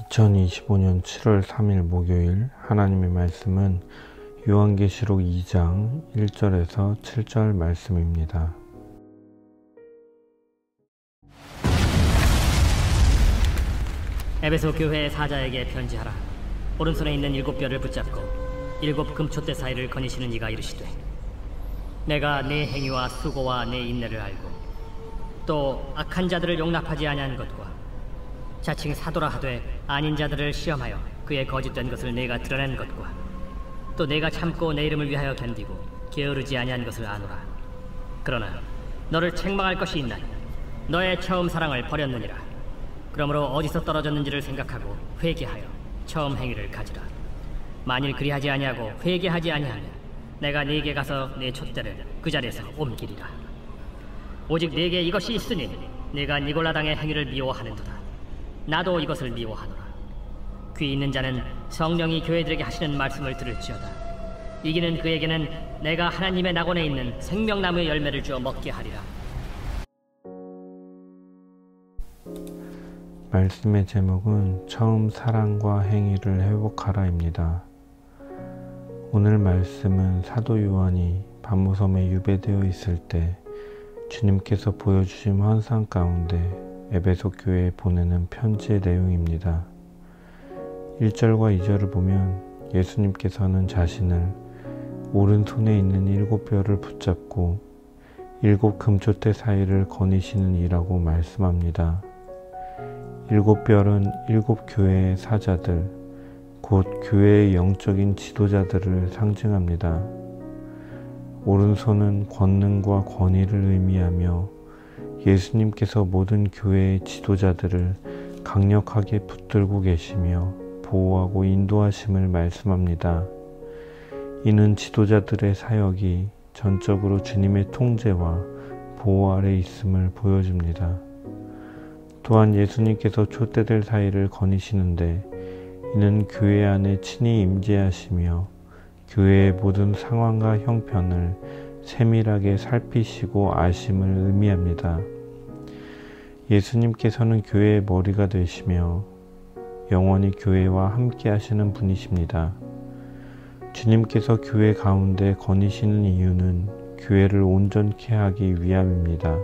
2025년 7월 3일 목요일 하나님의 말씀은 요한계시록 2장 1절에서 7절 말씀입니다. 에베소 교회의 사자에게 편지하라. 오른손에 있는 7뼈를 붙잡고 7 금촛대 사이를 거니시는 이가 이르시되, 내가 네 행위와 수고와 네 인내를 알고 또 악한 자들을 용납하지 아니한 것과 자칭 사도라 하되 아닌 자들을 시험하여 그의 거짓된 것을 내가 드러낸 것과 또 내가 참고 내 이름을 위하여 견디고 게으르지 아니한 것을 아노라. 그러나 너를 책망할 것이 있나니 너의 처음 사랑을 버렸느니라. 그러므로 어디서 떨어졌는지를 생각하고 회개하여 처음 행위를 가지라. 만일 그리하지 아니하고 회개하지 아니하면 내가 네게 가서 네 촛대를 그 자리에서 옮기리라. 오직 네게 이것이 있으니 네가 니골라 당의 행위를 미워하는도다. 나도 이것을 미워하노라. 귀 있는 자는 성령이 교회들에게 하시는 말씀을 들을지어다. 이기는 그에게는 내가 하나님의 낙원에 있는 생명나무의 열매를 주어 먹게 하리라. 말씀의 제목은 처음 사랑과 행위를 회복하라입니다. 오늘 말씀은 사도 요한이 밤무섬에 유배되어 있을 때 주님께서 보여주신 환상 가운데 에베소 교회에 보내는 편지의 내용입니다. 1절과 2절을 보면 예수님께서는 자신을 오른손에 있는 7뼈를 붙잡고 7 금촛대 사이를 거니시는 이라고 말씀합니다. 7뼈는 7 교회의 사자들, 곧 교회의 영적인 지도자들을 상징합니다. 오른손은 권능과 권위를 의미하며 예수님께서 모든 교회의 지도자들을 강력하게 붙들고 계시며 보호하고 인도하심을 말씀합니다. 이는 지도자들의 사역이 전적으로 주님의 통제와 보호 아래 있음을 보여줍니다. 또한 예수님께서 촛대들 사이를 거니시는데 이는 교회 안에 친히 임재하시며 교회의 모든 상황과 형편을 세밀하게 살피시고 아심을 의미합니다. 예수님께서는 교회의 머리가 되시며 영원히 교회와 함께 하시는 분이십니다. 주님께서 교회 가운데 거니시는 이유는 교회를 온전케 하기 위함입니다.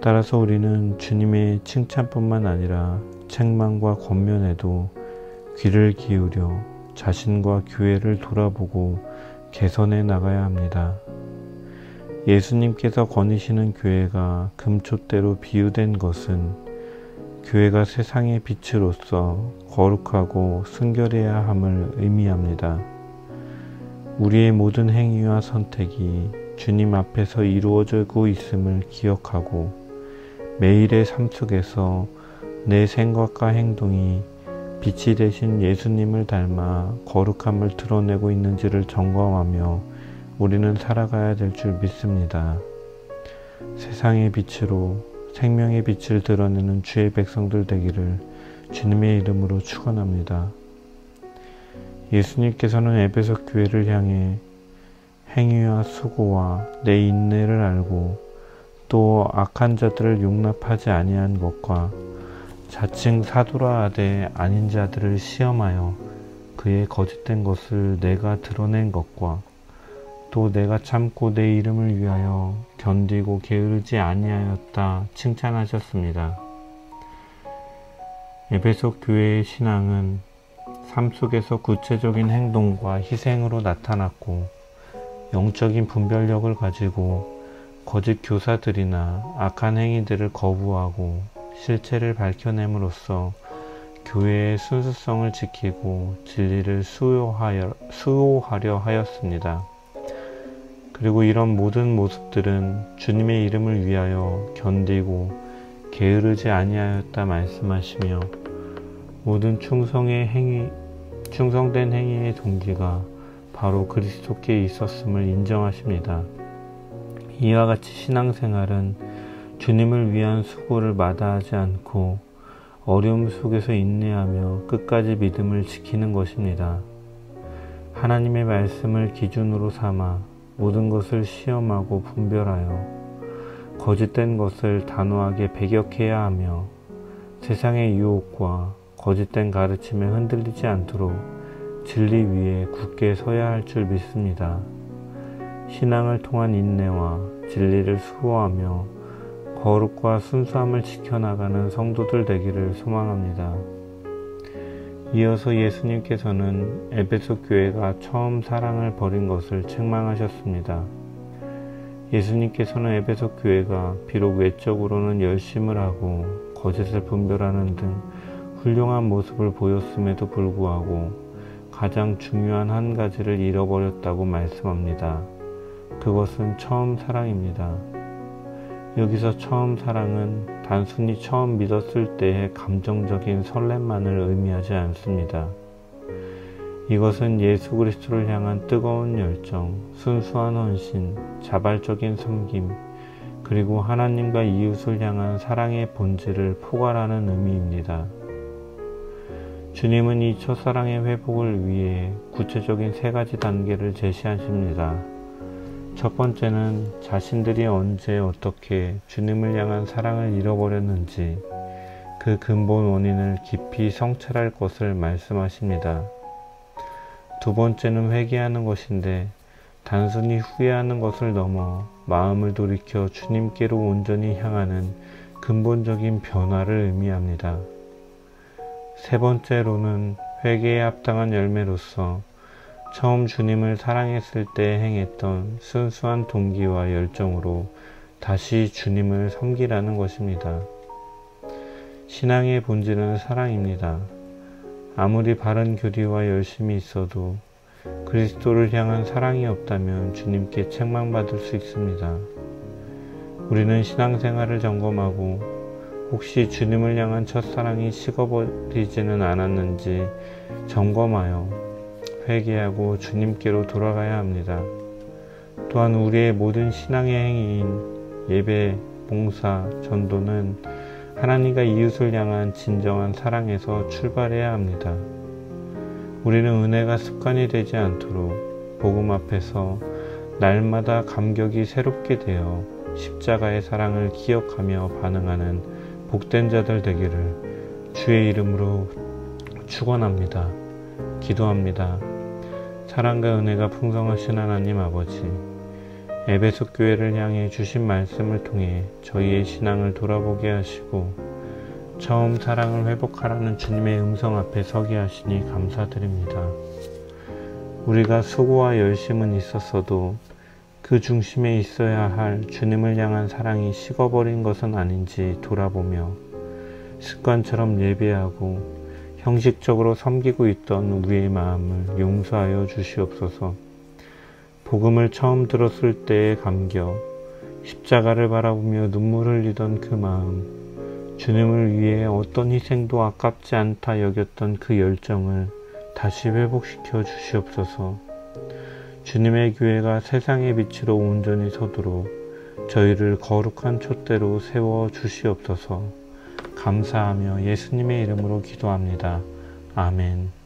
따라서 우리는 주님의 칭찬뿐만 아니라 책망과 권면에도 귀를 기울여 자신과 교회를 돌아보고 개선해 나가야 합니다. 예수님께서 거니시는 교회가 금촛대로 비유된 것은 교회가 세상의 빛으로서 거룩하고 순결해야 함을 의미합니다. 우리의 모든 행위와 선택이 주님 앞에서 이루어지고 있음을 기억하고 매일의 삶 속에서 내 생각과 행동이 빛이 되신 예수님을 닮아 거룩함을 드러내고 있는지를 점검하며 우리는 살아가야 될 줄 믿습니다. 세상의 빛으로 생명의 빛을 드러내는 주의 백성들 되기를 주님의 이름으로 축원합니다. 예수님께서는 에베소 교회를 향해 행위와 수고와 내 인내를 알고 또 악한 자들을 용납하지 아니한 것과 자칭 사도라 하되 아닌 자들을 시험하여 그의 거짓된 것을 내가 드러낸 것과 또 내가 참고 내 이름을 위하여 견디고 게으르지 아니하였다 칭찬하셨습니다. 에베소 교회의 신앙은 삶 속에서 구체적인 행동과 희생으로 나타났고 영적인 분별력을 가지고 거짓 교사들이나 악한 행위들을 거부하고 실체를 밝혀냄으로써 교회의 순수성을 지키고 진리를 수호하려 하였습니다. 그리고 이런 모든 모습들은 주님의 이름을 위하여 견디고 게으르지 아니하였다 말씀하시며 모든 충성된 행위의 동기가 바로 그리스도께 있었음을 인정하십니다. 이와 같이 신앙생활은 주님을 위한 수고를 마다하지 않고 어려움 속에서 인내하며 끝까지 믿음을 지키는 것입니다. 하나님의 말씀을 기준으로 삼아 모든 것을 시험하고 분별하여 거짓된 것을 단호하게 배격해야 하며 세상의 유혹과 거짓된 가르침에 흔들리지 않도록 진리 위에 굳게 서야 할 줄 믿습니다. 신앙을 통한 인내와 진리를 수호하며 거룩과 순수함을 지켜나가는 성도들 되기를 소망합니다. 이어서 예수님께서는 에베소 교회가 처음 사랑을 버린 것을 책망하셨습니다. 예수님께서는 에베소 교회가 비록 외적으로는 열심을 하고 거짓을 분별하는 등 훌륭한 모습을 보였음에도 불구하고 가장 중요한 한 가지를 잃어버렸다고 말씀합니다. 그것은 처음 사랑입니다. 여기서 처음 사랑은 단순히 처음 믿었을 때의 감정적인 설렘만을 의미하지 않습니다. 이것은 예수 그리스도를 향한 뜨거운 열정, 순수한 헌신, 자발적인 섬김, 그리고 하나님과 이웃을 향한 사랑의 본질을 포괄하는 의미입니다. 주님은 이 첫사랑의 회복을 위해 구체적인 3가지 단계를 제시하십니다. 첫 번째는 자신들이 언제 어떻게 주님을 향한 사랑을 잃어버렸는지 그 근본 원인을 깊이 성찰할 것을 말씀하십니다. 두 번째는 회개하는 것인데 단순히 후회하는 것을 넘어 마음을 돌이켜 주님께로 온전히 향하는 근본적인 변화를 의미합니다. 세 번째로는 회개에 합당한 열매로서 처음 주님을 사랑했을 때 행했던 순수한 동기와 열정으로 다시 주님을 섬기라는 것입니다. 신앙의 본질은 사랑입니다. 아무리 바른 교리와 열심이 있어도 그리스도를 향한 사랑이 없다면 주님께 책망받을 수 있습니다. 우리는 신앙생활을 점검하고 혹시 주님을 향한 첫사랑이 식어버리지는 않았는지 점검하여 회개하고 주님께로 돌아가야 합니다. 또한 우리의 모든 신앙의 행위인 예배, 봉사, 전도는 하나님과 이웃을 향한 진정한 사랑에서 출발해야 합니다. 우리는 은혜가 습관이 되지 않도록 복음 앞에서 날마다 감격이 새롭게 되어 십자가의 사랑을 기억하며 반응하는 복된 자들 되기를 주의 이름으로 축원합니다. 기도합니다. 사랑과 은혜가 풍성하신 하나님 아버지, 에베소 교회를 향해 주신 말씀을 통해 저희의 신앙을 돌아보게 하시고 처음 사랑을 회복하라는 주님의 음성 앞에 서게 하시니 감사드립니다. 우리가 수고와 열심은 있었어도 그 중심에 있어야 할 주님을 향한 사랑이 식어버린 것은 아닌지 돌아보며 습관처럼 예배하고 형식적으로 섬기고 있던 우리의 마음을 용서하여 주시옵소서. 복음을 처음 들었을 때의 감격, 십자가를 바라보며 눈물 흘리던 그 마음, 주님을 위해 어떤 희생도 아깝지 않다 여겼던 그 열정을 다시 회복시켜 주시옵소서. 주님의 교회가 세상의 빛으로 온전히 서도록 저희를 거룩한 촛대로 세워 주시옵소서. 감사하며 예수님의 이름으로 기도합니다. 아멘.